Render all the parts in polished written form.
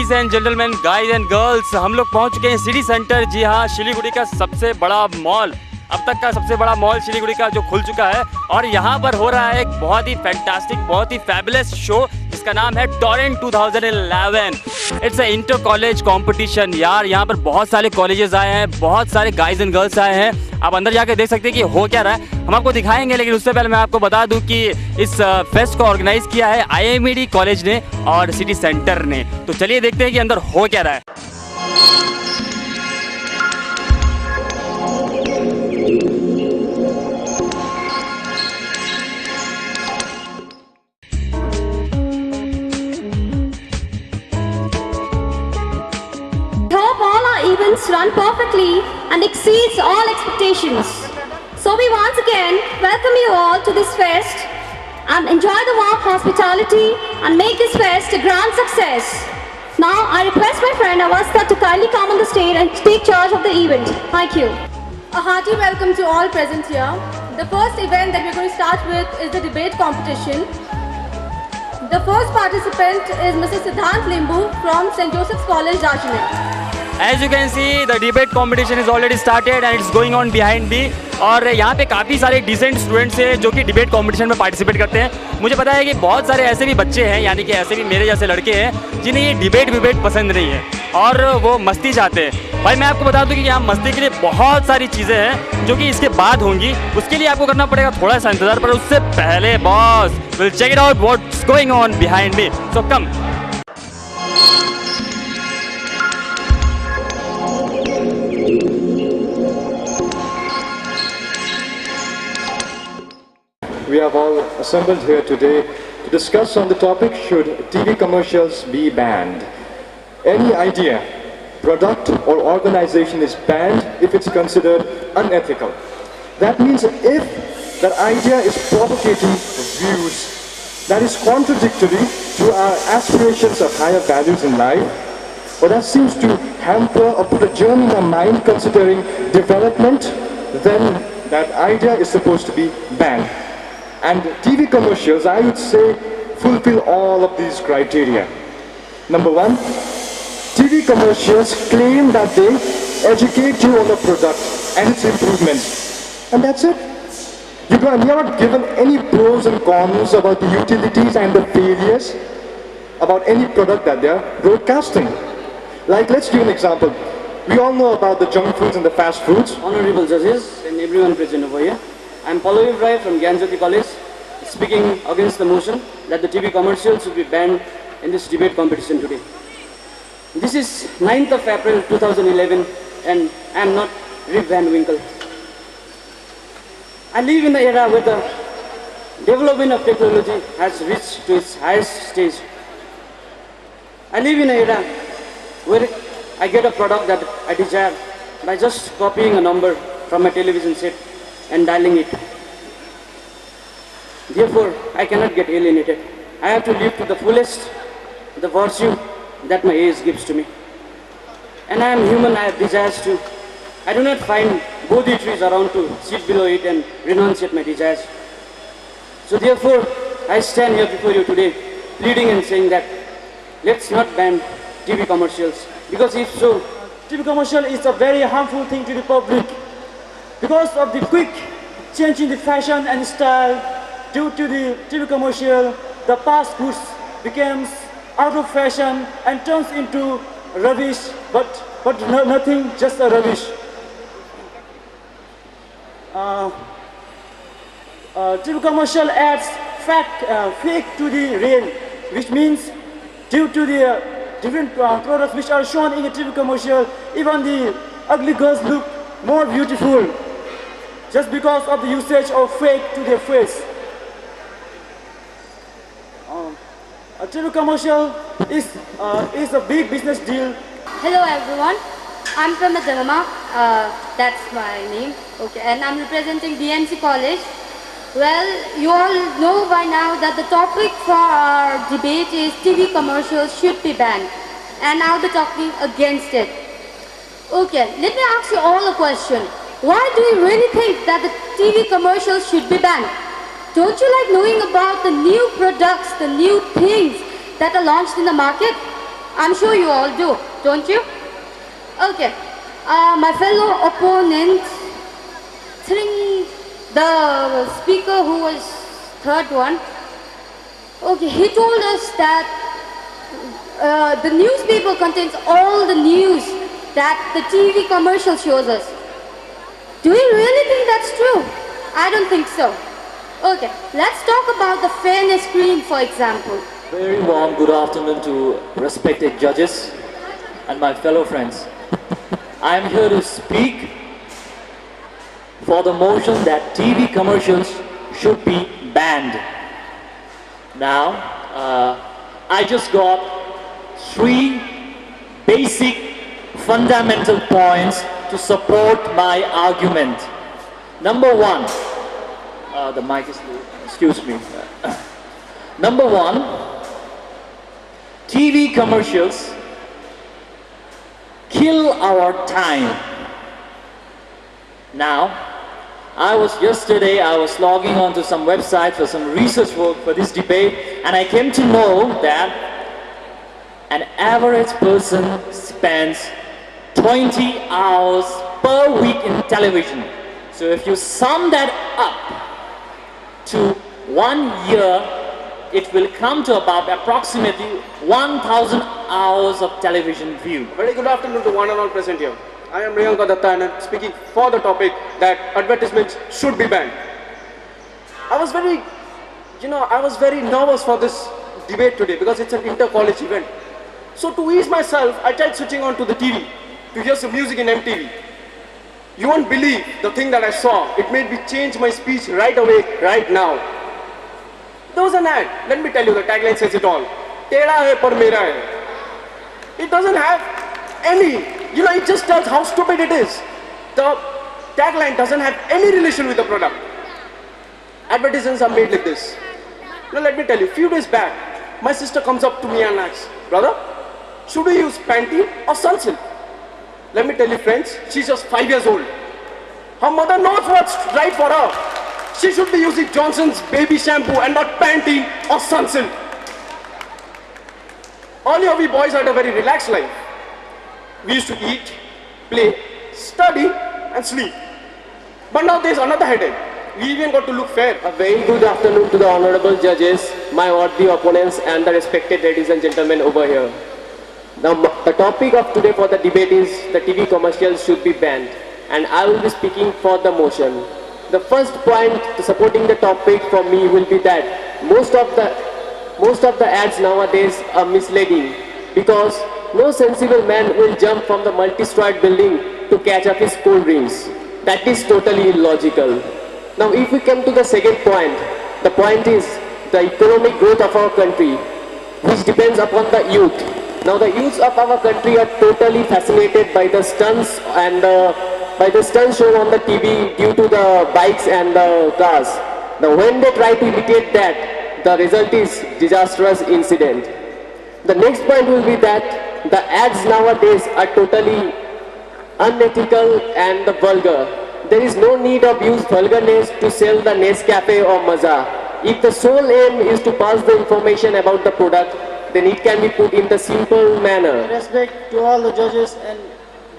Ladies and gentleman, guys and girls, हम लोग पहुंच चुके हैं सिटी सेंटर। जी हाँ, सिलीगुड़ी का सबसे बड़ा मॉल, अब तक का सबसे बड़ा मॉल सिलीगुड़ी का जो खुल चुका है। और यहाँ पर हो रहा है एक बहुत ही फैंटास्टिक, बहुत ही फैबुलस शो जिसका नाम है Torrent 2011। It's a inter college competition. यार यहाँ पर बहुत सारे कॉलेजेस आए हैं, बहुत सारे गाइज एंड गर्ल्स आए हैं। आप अंदर जाके देख सकते हैं कि हो क्या रहा है, हम आपको दिखाएंगे। लेकिन उससे पहले मैं आपको बता दूं कि इस फेस्ट को ऑर्गेनाइज किया है IMED कॉलेज ने और सिटी सेंटर ने। तो चलिए देखते हैं कि अंदर हो क्या रहा है। Hope all our events run perfectly and exceeds all expectations. So we once again welcome you all to this fest and enjoy the warm hospitality and make this fest a grand success. Now I request my friend Avastha to kindly come on the stage and take charge of the event. Thank you. A hearty welcome to all present here. The first event that we're going to start with is the debate competition. The first participant is Mr. Siddhant Limbu from St. Joseph's College, Rajne. As you can see, the debate competition is already started and it's going on behind me. और यहाँ पे काफ़ी सारे decent students हैं जो कि debate competition में participate करते हैं। मुझे पता है कि बहुत सारे ऐसे भी बच्चे हैं, यानी कि ऐसे भी मेरे जैसे लड़के हैं जिन्हें ये डिबेट पसंद नहीं है और वो मस्ती चाहते हैं। भाई मैं आपको बता दूं कि यहाँ मस्ती के लिए बहुत सारी चीज़ें हैं जो कि इसके बाद होंगी। उसके लिए आपको करना पड़ेगा थोड़ा सा इंतज़ार, पर उससे पहले boss will check it out what's going on behind me. So come. We have all assembled here today to discuss on the topic, should TV commercials be banned? Any idea, product or organization is banned if it's considered unethical. That means if that idea is propagating views that is contradictory to our aspirations of higher values in life, or that seems to hamper or put a germ in our mind considering development, then that idea is supposed to be banned. And TV commercials, I would say, fulfill all of these criteria. Number one, TV commercials claim that they educate you on the product and its improvements. And that's it. You're not given any pros and cons about the utilities and the failures about any product that they're broadcasting. Like, let's give an example. We all know about the junk foods and the fast foods. Honorable judges and everyone present over here. I am Pallavi Rai from Gyanjyoti College, speaking against the motion that the TV commercials should be banned in this debate competition today. This is 9th of April 2011 and I am not Rip Van Winkle. I live in an era where the development of technology has reached to its highest stage. I live in an era where I get a product that I desire by just copying a number from my television set and dialing it. Therefore, I cannot get alienated. I have to live to the fullest the virtue that my age gives to me. And I am human, I have desires too. I do not find Bodhi trees around to sit below it and renunciate my desires. So therefore, I stand here before you today, pleading and saying that let's not ban TV commercials. Because if so, TV commercial is a very harmful thing to the public. Because of the quick change in the fashion and style, due to the TV commercial, the fast foods becomes out of fashion and turns into rubbish, but nothing, just a rubbish. TV commercial adds fake to the real, which means due to the different products which are shown in the TV commercial, even the ugly girls look more beautiful just because of the usage of fake to their face. A TV commercial is a big business deal. Hello everyone, I'm from the Dharma, that's my name, okay, and I'm representing BMC College. Well, you all know by now that the topic for our debate is TV commercials should be banned, and I'll be talking against it. Okay, let me ask you all a question. Why do you really think that the TV commercials should be banned? Don't you like knowing about the new products, the new things that are launched in the market? I'm sure you all do, don't you? Okay. My fellow opponent, the speaker who was third one, okay, he told us that the newspaper contains all the news that the TV commercial shows us. Do you really think that's true? I don't think so. Okay, let's talk about the fairness screen, for example. Very warm good afternoon to respected judges and my fellow friends. I am here to speak for the motion that TV commercials should be banned. Now, I just got 3 basic fundamental points to support my argument. Number 1, the mic is low, excuse me. Number 1, TV commercials kill our time. Now, I was logging onto some website for some research work for this debate, and I came to know that an average person spends 20 hours per week in television. So if you sum that up to 1 year, it will come to about approximately 1,000 hours of television view. Very good afternoon to one and all present here. I am Riyanka Datta and I'm speaking for the topic that advertisements should be banned. I was very nervous for this debate today because it's an inter-college event. So to ease myself, I tried switching on to the TV to hear some music in MTV. You won't believe the thing that I saw. It made me change my speech right away, right now. There was an ad. Let me tell you, the tagline says it all. Tera hai par mera hai. It doesn't have any, it just tells how stupid it is. The tagline doesn't have any relation with the product. Advertisements are made like this. Now let me tell you, a few days back, my sister comes up to me and asks, brother, should we use Pantene or Sunsilk? Let me tell you friends, she's just 5 years old. Her mother knows what's right for her. She should be using Johnson's baby shampoo and not Pantene or Sunsilk. Earlier we boys had a very relaxed life. We used to eat, play, study and sleep. But now there's another headache. We even got to look fair. A very good afternoon to the honorable judges, my worthy opponents and the respected ladies and gentlemen over here. Now the topic of today for the debate is the TV commercials should be banned, and I will be speaking for the motion. The first point to supporting the topic for me will be that most of the ads nowadays are misleading because no sensible man will jump from the multi-storied building to catch up his cold drinks. That is totally illogical. Now if we come to the second point, the point is the economic growth of our country, which depends upon the youth. Now the youths of our country are totally fascinated by the stunts and by the stunts shown on the TV due to the bikes and the cars. Now when they try to imitate that, the result is disastrous incident. The next point will be that the ads nowadays are totally unethical and vulgar. There is no need of use vulgarness to sell the Nescafe or Mazza. If the sole aim is to pass the information about the product, then it can be put in the simple manner. Respect to all the judges and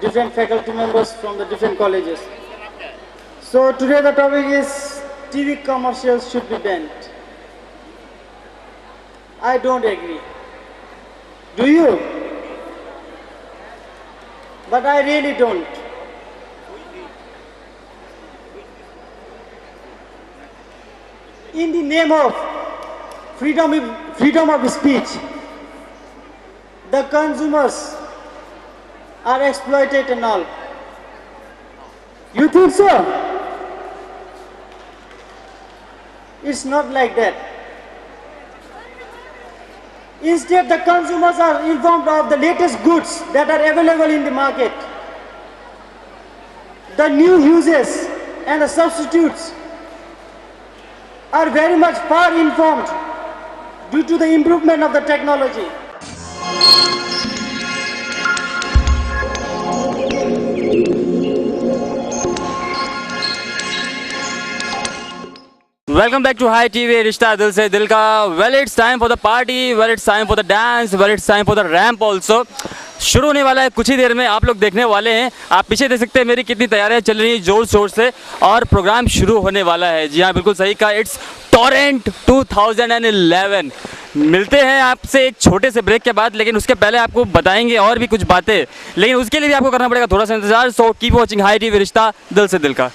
different faculty members from the different colleges. So today the topic is TV commercials should be banned. I don't agree. Do you? But I really don't. In the name of freedom of speech, the consumers are exploited and all. You think so? It's not like that. Instead, the consumers are informed of the latest goods that are available in the market, the new uses and the substitutes are very much far informed due to the improvement of the technology. Welcome back to Hi TV रिश्ता दिल से दिल का। Well it's time for the party, well it's time for the dance, well it's time for the ramp also. शुरू होने वाला है कुछ ही देर में, आप लोग देखने वाले हैं। आप पीछे देख सकते हैं मेरी कितनी तैयारियां चल रही हैं जोर शोर से, और प्रोग्राम शुरू होने वाला है। जी हाँ, बिल्कुल सही कहा, इट्स टोरेंट 2011। मिलते हैं आपसे एक छोटे से ब्रेक के बाद, लेकिन उसके पहले आपको बताएंगे और भी कुछ बातें, लेकिन उसके लिए भी आपको करना पड़ेगा थोड़ा सा इंतजार। So keep watching high TV रिश्ता दिल से दिल का।